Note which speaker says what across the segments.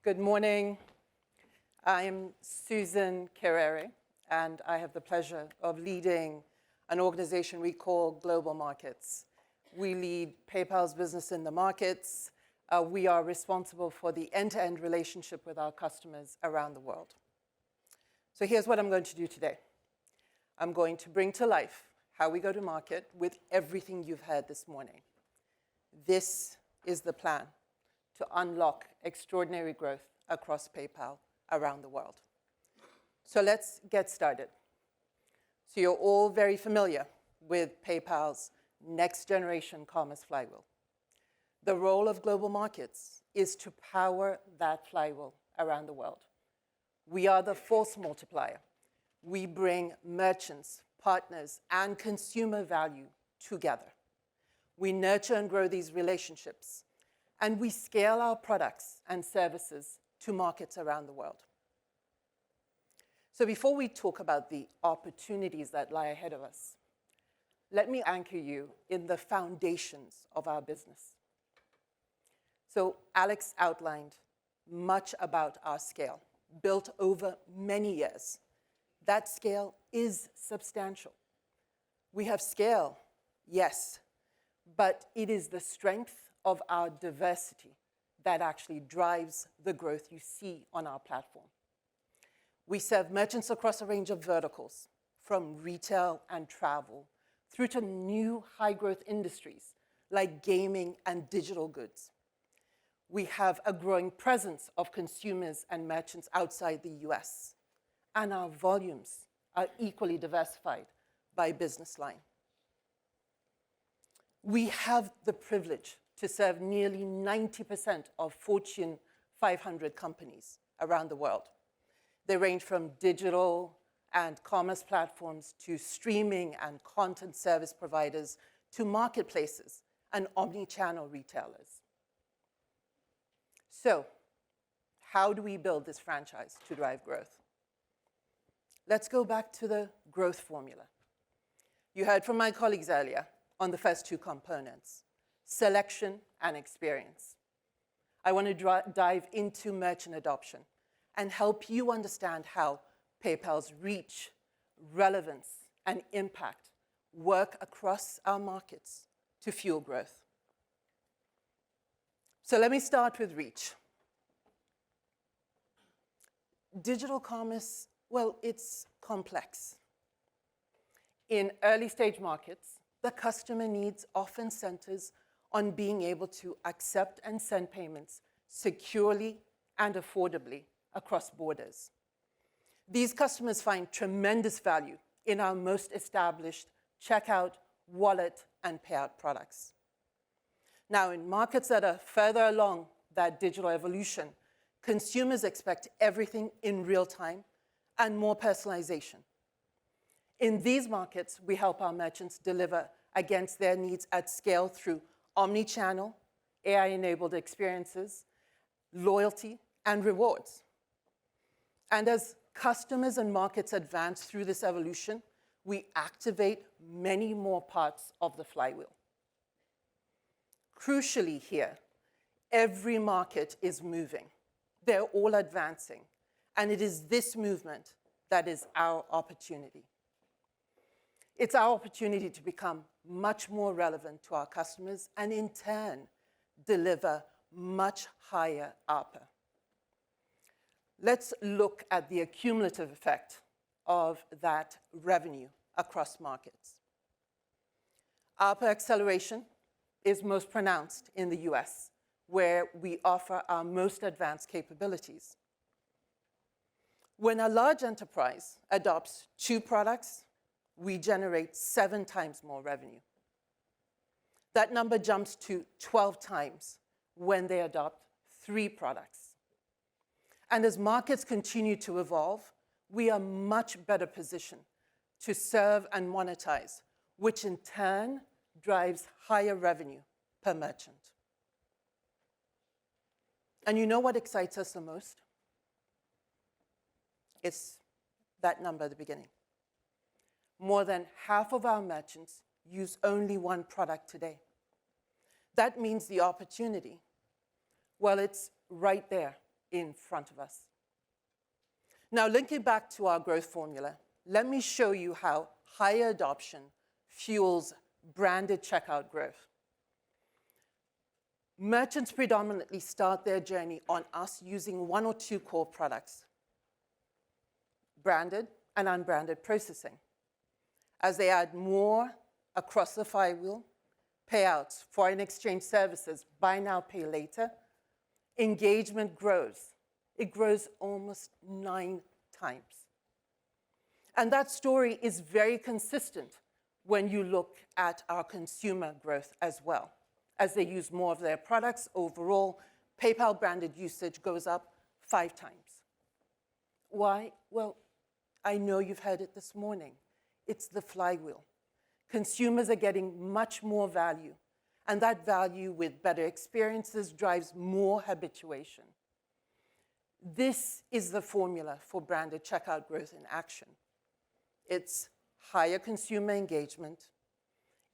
Speaker 1: Good morning. I'm Suzan Kereere, and I have the pleasure of leading an organization we call Global Markets. We lead PayPal's business in the markets. We are responsible for the end-to-end relationship with our customers around the world. So here's what I'm going to do today. I'm going to bring to life how we go to market with everything you've heard this morning. This is the plan to unlock extraordinary growth across PayPal around the world. So let's get started. So you're all very familiar with PayPal's next-generation commerce flywheel. The role of global markets is to power that flywheel around the world. We are the force multiplier. We bring merchants, partners, and consumer value together. We nurture and grow these relationships, and we scale our products and services to markets around the world. So before we talk about the opportunities that lie ahead of us, let me anchor you in the foundations of our business. So Alex outlined much about our scale, built over many years. That scale is substantial. We have scale, yes, but it is the strength of our diversity that actually drives the growth you see on our platform. We serve merchants across a range of verticals, from retail and travel through to new high-growth industries like gaming and digital goods. We have a growing presence of consumers and merchants outside the US, and our volumes are equally diversified by business line. We have the privilege to serve nearly 90% of Fortune 500 companies around the world. They range from digital and commerce platforms to streaming and content service providers to marketplaces and omni-channel retailers. So, how do we build this franchise to drive growth? Let's go back to the growth formula. You heard from my colleagues earlier on the first two components, selection and experience. I want to dive into merchant adoption and help you understand how PayPal's reach, relevance, and impact work across our markets to fuel growth. So let me start with reach. Digital commerce, well, it's complex. In early-stage markets, the customer needs often centers on being able to accept and send payments securely and affordably across borders. These customers find tremendous value in our most established checkout, wallet, and payout products. Now, in markets that are further along that digital evolution, consumers expect everything in real time and more personalization. In these markets, we help our merchants deliver against their needs at scale through omni-channel, AI-enabled experiences, loyalty, and rewards. And as customers and markets advance through this evolution, we activate many more parts of the flywheel. Crucially here, every market is moving. They're all advancing. And it is this movement that is our opportunity. It's our opportunity to become much more relevant to our customers and, in turn, deliver much higher ARPA. Let's look at the accumulative effect of that revenue across markets. ARPA acceleration is most pronounced in the US, where we offer our most advanced capabilities. When a large enterprise adopts 2 products, we generate 7 times more revenue. That number jumps to 12 times when they adopt 3 products. And as markets continue to evolve, we are much better positioned to serve and monetize, which in turn drives higher revenue per merchant. And you know what excites us the most? It's that number at the beginning. More than half of our merchants use only 1 product today. That means the opportunity, well, it's right there in front of us. Now, linking back to our growth formula, let me show you how higher adoption fuels branded checkout growth. Merchants predominantly start their journey on us using one or two core products, branded and unbranded processing. As they add more across the flywheel, payouts, foreign exchange services, buy now, pay later, engagement grows. It grows almost 9 times. And that story is very consistent when you look at our consumer growth as well. As they use more of their products, overall, PayPal branded usage goes up 5 times. Why? Well, I know you've heard it this morning. It's the flywheel. Consumers are getting much more value, and that value with better experiences drives more habituation. This is the formula for branded checkout growth in action. It's higher consumer engagement,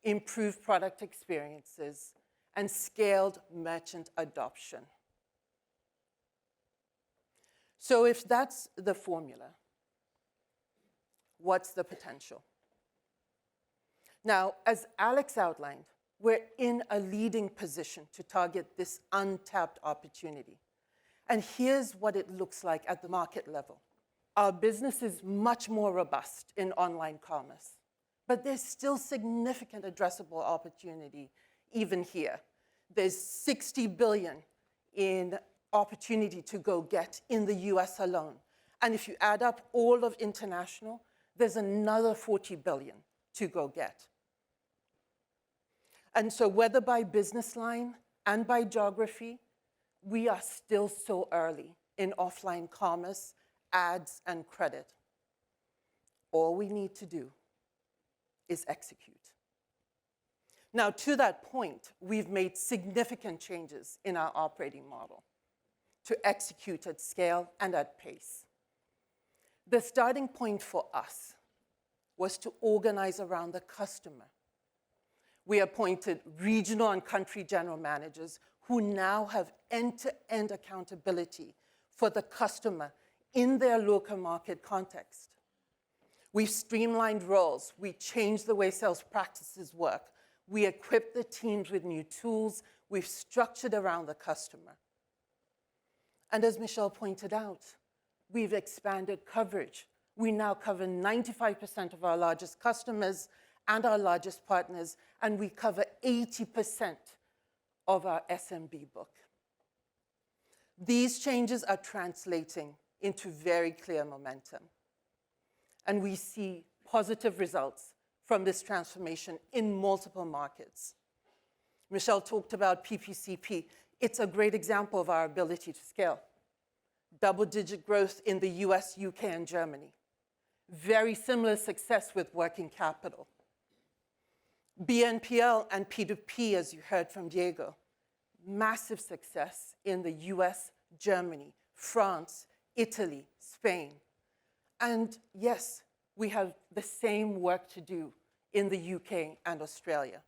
Speaker 1: improved product experiences, and scaled merchant adoption. So if that's the formula, what's the potential? Now, as Alex outlined, we're in a leading position to target this untapped opportunity. And here's what it looks like at the market level. Our business is much more robust in online commerce, but there's still significant addressable opportunity even here. There's $60 billion in opportunity to go get in the US alone. And if you add up all of international, there's another $40 billion to go get. And so whether by business line and by geography, we are still so early in offline commerce, ads, and credit. All we need to do is execute. Now, to that point, we've made significant changes in our operating model to execute at scale and at pace. The starting point for us was to organize around the customer. We appointed regional and country general managers who now have end-to-end accountability for the customer in their local market context. We've streamlined roles. We changed the way sales practices work. We equipped the teams with new tools. We've structured around the customer. And as Michelle pointed out, we've expanded coverage. We now cover 95% of our largest customers and our largest partners, and we cover 80% of our SMB book. These changes are translating into very clear momentum. And we see positive results from this transformation in multiple markets. Michelle talked about PPCP. It's a great example of our ability to scale. Double-digit growth in the US, UK, and Germany. Very similar success with working capital. BNPL and P2P, as you heard from Diego. Massive success in the US, Germany, France, Italy, Spain. And yes, we have the same work to do in the UK and Australia.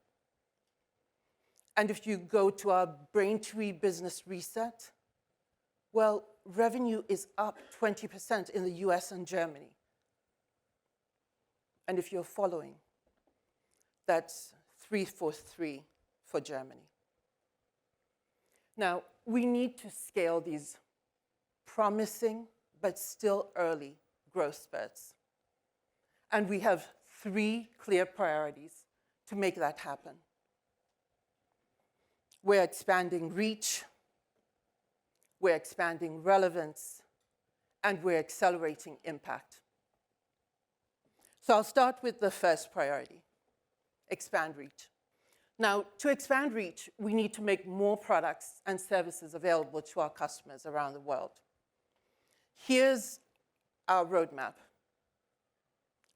Speaker 1: And if you go to our Braintree business reset, well, revenue is up 20% in the US and Germany. And if you're following, that's 343 for Germany. Now, we need to scale these promising but still early growth spurts. And we have 3 clear priorities to make that happen. We're expanding reach, we're expanding relevance, and we're accelerating impact. So I'll start with the first priority, expand reach. Now, to expand reach, we need to make more products and services available to our customers around the world. Here's our roadmap.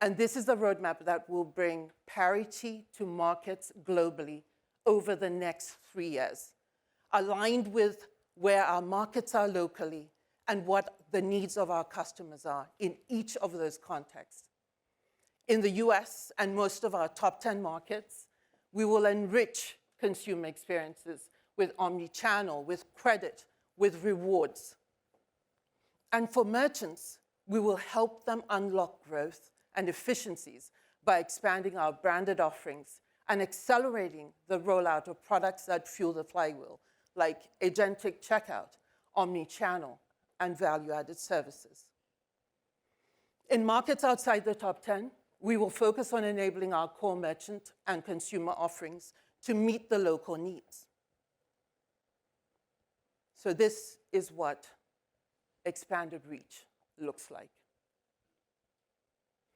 Speaker 1: And this is the roadmap that will bring parity to markets globally over the next 3 years, aligned with where our markets are locally and what the needs of our customers are in each of those contexts. In the US and most of our top 10 markets, we will enrich consumer experiences with omni-channel, with credit, with rewards. And for merchants, we will help them unlock growth and efficiencies by expanding our branded offerings and accelerating the rollout of products that fuel the flywheel, like agentic checkout, omni-channel, and value-added services. In markets outside the top 10, we will focus on enabling our core merchant and consumer offerings to meet the local needs. So this is what expanded reach looks like.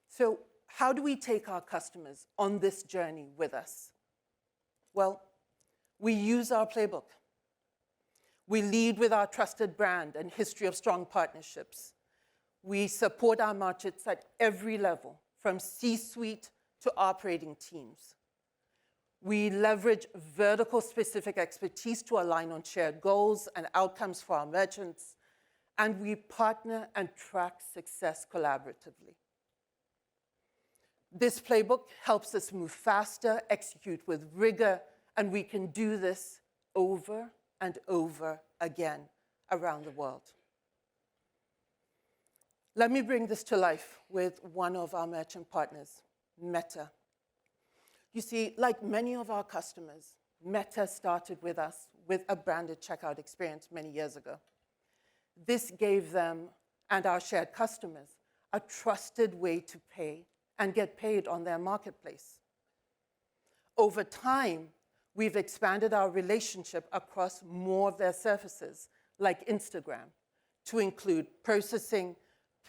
Speaker 1: So how do we take our customers on this journey with us? Well, we use our playbook. We lead with our trusted brand and history of strong partnerships. We support our merchants at every level, from C-suite to operating teams. We leverage vertical-specific expertise to align on shared goals and outcomes for our merchants, and we partner and track success collaboratively. This playbook helps us move faster, execute with rigor, and we can do this over and over again around the world. Let me bring this to life with one of our merchant partners, Meta. You see, like many of our customers, Meta started with us with a branded checkout experience many years ago. This gave them and our shared customers a trusted way to pay and get paid on their marketplace. Over time, we've expanded our relationship across more of their services, like Instagram, to include processing,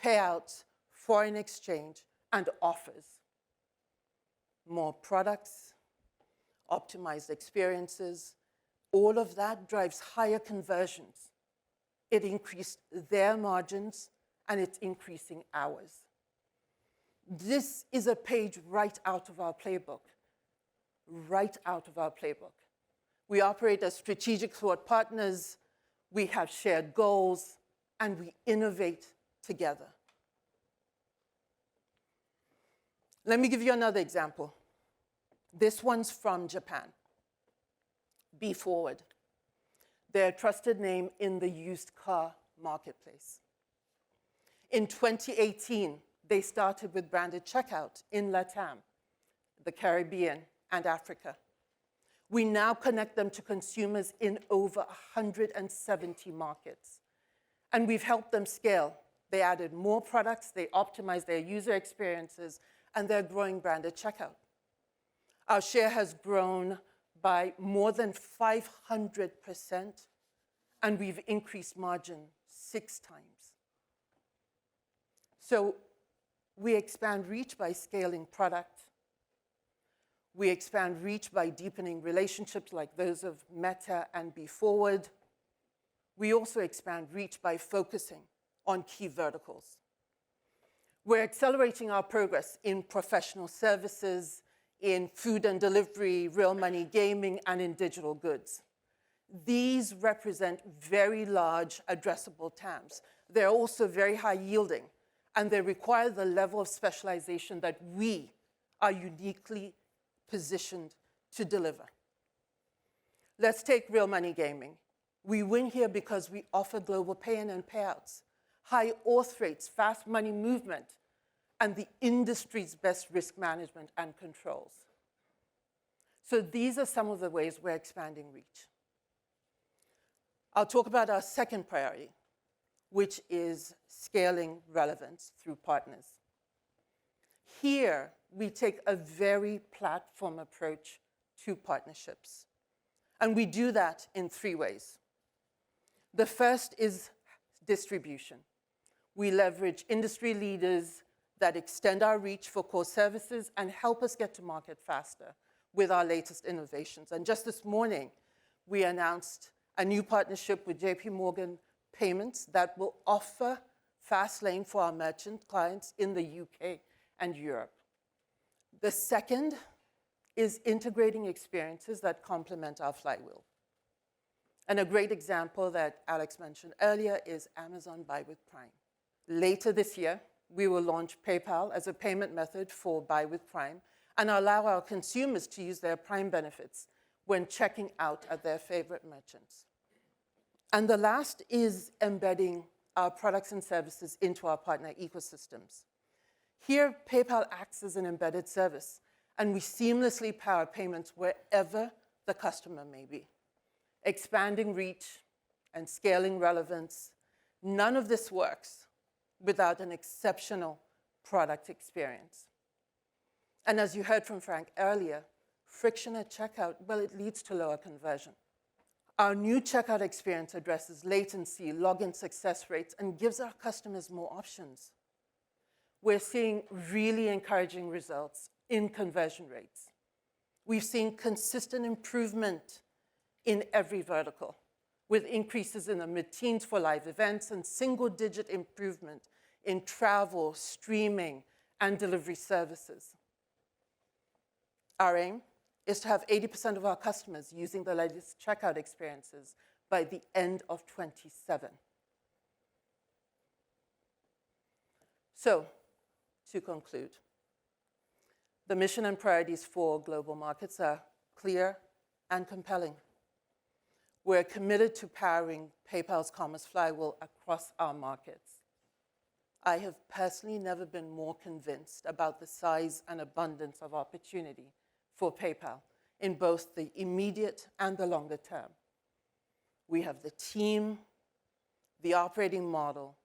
Speaker 1: payouts, foreign exchange, and offers. More products, optimized experiences, all of that drives higher conversions. It increased their margins, and it's increasing ours. This is a page right out of our playbook. Right out of our playbook. We operate as strategic thought partners, we have shared goals, and we innovate together. Let me give you another example. This one's from Japan. Be Forward. They're a trusted name in the used car marketplace. In 2018, they started with branded checkout in LATAM, the Caribbean, and Africa. We now connect them to consumers in over 170 markets. And we've helped them scale. They added more products, they optimized their user experiences, and they're growing branded checkout. Our share has grown by more than 500%, and we've increased margin 6 times. So we expand reach by scaling product. We expand reach by deepening relationships like those of Meta and Be Forward. We also expand reach by focusing on key verticals. We're accelerating our progress in professional services, in food and delivery, real money gaming, and in digital goods. These represent very large addressable TAMs. They're also very high yielding, and they require the level of specialization that we are uniquely positioned to deliver. Let's take real money gaming. We win here because we offer global pay-in and payouts, high auth rates, fast money movement, and the industry's best risk management and controls. So these are some of the ways we're expanding reach. I'll talk about our second priority, which is scaling relevance through partners. Here, we take a very platform approach to partnerships. And we do that in 3 ways. The first is distribution. We leverage industry leaders that extend our reach for core services and help us get to market faster with our latest innovations. And just this morning, we announced a new partnership with JP Morgan Payments that will offer fast lane for our merchant clients in the UK and Europe. The second is integrating experiences that complement our flywheel. And a great example that Alex mentioned earlier is Amazon Buy with Prime. Later this year, we will launch PayPal as a payment method for Buy with Prime and allow our consumers to use their Prime benefits when checking out at their favorite merchants. And the last is embedding our products and services into our partner ecosystems. Here, PayPal acts as an embedded service, and we seamlessly power payments wherever the customer may be. Expanding reach and scaling relevance, none of this works without an exceptional product experience. And as you heard from Frank earlier, friction at checkout, well, it leads to lower conversion. Our new checkout experience addresses latency, login success rates, and gives our customers more options. We're seeing really encouraging results in conversion rates. We've seen consistent improvement in every vertical, with increases in the mid-teens for live events and single-digit improvement in travel, streaming, and delivery services. Our aim is to have 80% of our customers using the latest checkout experiences by the end of 2027. So, to conclude, the mission and priorities for global markets are clear and compelling. We're committed to powering PayPal's commerce flywheel across our markets. I have personally never been more convinced about the size and abundance of opportunity for PayPal in both the immediate and the longer term. We have the team, the operating model,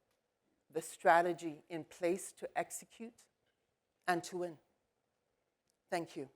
Speaker 1: the strategy in place to execute and to win. Thank you.